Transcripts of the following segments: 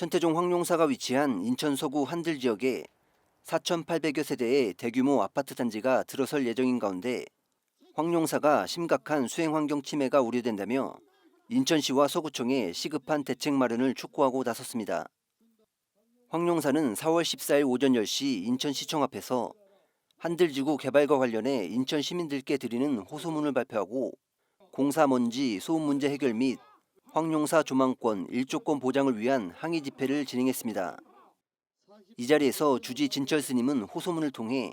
천태종 황룡사가 위치한 인천 서구 한들 지역에 4,800여 세대의 대규모 아파트 단지가 들어설 예정인 가운데 황룡사가 심각한 수행 환경 침해가 우려된다며 인천시와 서구청에 시급한 대책 마련을 촉구하고 나섰습니다. 황룡사는 4월 14일 오전 10시 인천시청 앞에서 한들지구 개발과 관련해 인천 시민들께 드리는 호소문을 발표하고 공사 먼지 소음 문제 해결 및 황룡사 조망권 일조권 보장을 위한 항의 집회를 진행했습니다. 이 자리에서 주지 진철 스님은 호소문을 통해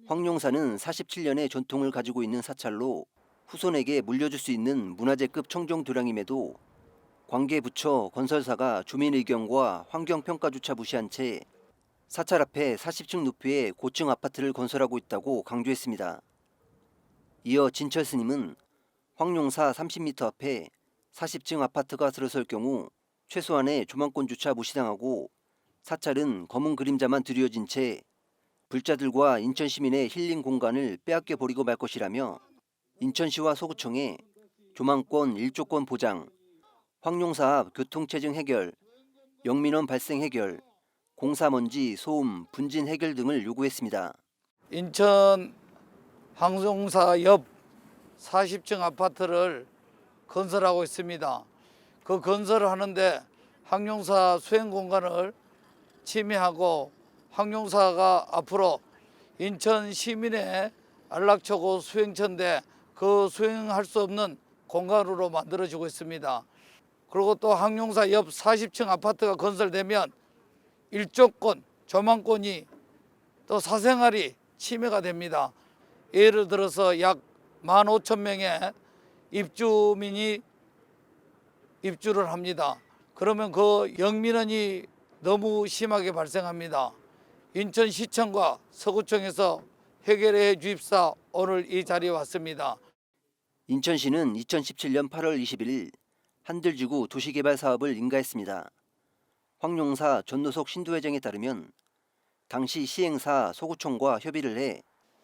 황룡사는 47년의 전통을 가지고 있는 사찰로 후손에게 물려줄 수 있는 문화재급 청정 도량임에도 관계부처 건설사가 주민 의견과 환경평가조차 무시한 채 사찰 앞에 40층 높이의 고층 아파트를 건설하고 있다고 강조했습니다. 이어 진철 스님은 황룡사 30m 앞에 40층 아파트가 들어설 경우 최소한의 조망권조차 무시당하고 사찰은 검은 그림자만 드리워진 채 불자들과 인천 시민의 힐링 공간을 빼앗겨 버리고 말 것이라며 인천시와 서구청에 조망권 일조권 보장, 황룡사 앞 교통체증 해결, 영민원 발생 해결, 공사먼지 소음 분진 해결 등을 요구했습니다. 인천 황룡사 옆 40층 아파트를 건설하고 있습니다. 그 건설을 하는데 황룡사 수행 공간을 침해하고 황룡사가 앞으로 인천 시민의 안락초고 수행처인데 그 수행할 수 없는 공간으로 만들어지고 있습니다. 그리고 또 황룡사 옆 40층 아파트가 건설되면 일조권, 조망권이 또 사생활이 침해가 됩니다. 예를 들어서 약 15,000명의 입주민이 입주를 합니다. 그러면 그 영민원이 너무 심하게 발생합니다. 인천시청과 서구청에서 해결해 주입사 오늘 이 자리에 왔습니다. 인천시는 2017년 8월 21일 한들지구 도시개발 사업을 인가했습니다. 황룡사 전노석 신도회장에 따르면 당시 시행사 서구청과 협의를 해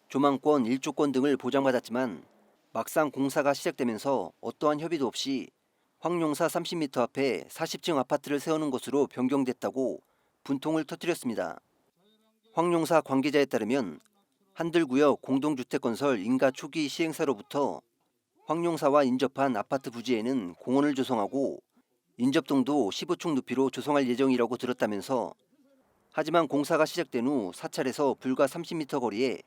조망권, 일조권 등을 보장받았지만 막상 공사가 시작되면서 어떠한 협의도 없이 황룡사 30m 앞에 40층 아파트를 세우는 것으로 변경됐다고 분통을 터뜨렸습니다. 황룡사 관계자에 따르면 한들구역 공동주택건설 인가 초기 시행사로부터 황룡사와 인접한 아파트 부지에는 공원을 조성하고 인접동도 15층 높이로 조성할 예정이라고 들었다면서 하지만 공사가 시작된 후 사찰에서 불과 30m 거리에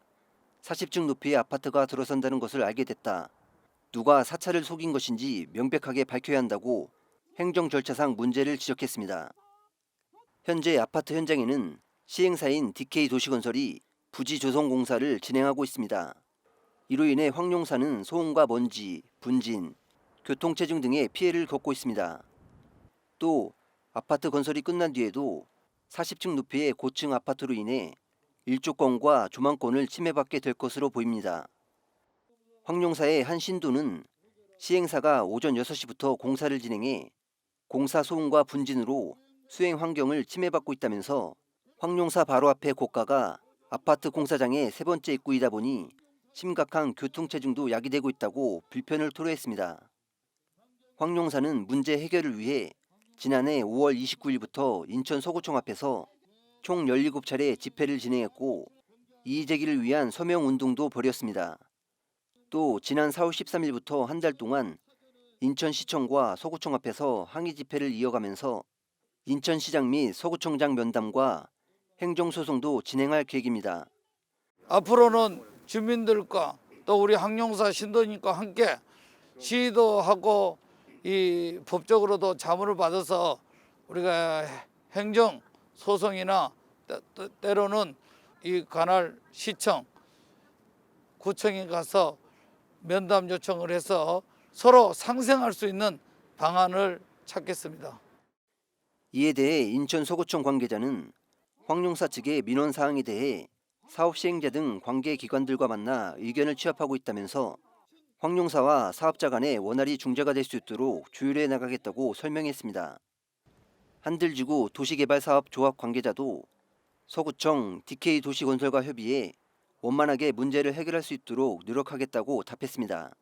40층 높이의 아파트가 들어선다는 것을 알게 됐다. 누가 사찰을 속인 것인지 명백하게 밝혀야 한다고 행정 절차상 문제를 지적했습니다. 현재 아파트 현장에는 시행사인 DK 도시건설이 부지 조성 공사를 진행하고 있습니다. 이로 인해 황룡사는 소음과 먼지, 분진, 교통체증 등의 피해를 겪고 있습니다. 또 아파트 건설이 끝난 뒤에도 40층 높이의 고층 아파트로 인해 일조권과 조망권을 침해받게 될 것으로 보입니다. 황룡사의 한 신도는 시행사가 오전 6시부터 공사를 진행해 공사 소음과 분진으로 수행 환경을 침해받고 있다면서 황룡사 바로 앞의 고가가 아파트 공사장의 세 번째 입구이다 보니 심각한 교통체증도 야기되고 있다고 불편을 토로했습니다. 황룡사는 문제 해결을 위해 지난해 5월 29일부터 인천 서구청 앞에서 총 17차례 집회를 진행했고 이의제기를 위한 서명운동도 벌였습니다. 또 지난 4월 13일부터 한 달 동안 인천시청과 서구청 앞에서 항의 집회를 이어가면서 인천시장 및 서구청장 면담과 행정소송도 진행할 계획입니다. 앞으로는 주민들과 또 우리 황룡사 신도님과 함께 시도하고 이 법적으로도 자문을 받아서 우리가 행정 소송이나 때로는 이 관할 시청, 구청에 가서 면담 요청을 해서 서로 상생할 수 있는 방안을 찾겠습니다. 이에 대해 인천 서구청 관계자는 황룡사 측의 민원 사항에 대해 사업 시행자 등 관계 기관들과 만나 의견을 취합하고 있다면서 황룡사와 사업자 간의 원활히 중재가 될 수 있도록 조율해 나가겠다고 설명했습니다. 한들지구 도시개발사업 조합 관계자도 서구청 DK 도시건설과 협의해 원만하게 문제를 해결할 수 있도록 노력하겠다고 답했습니다.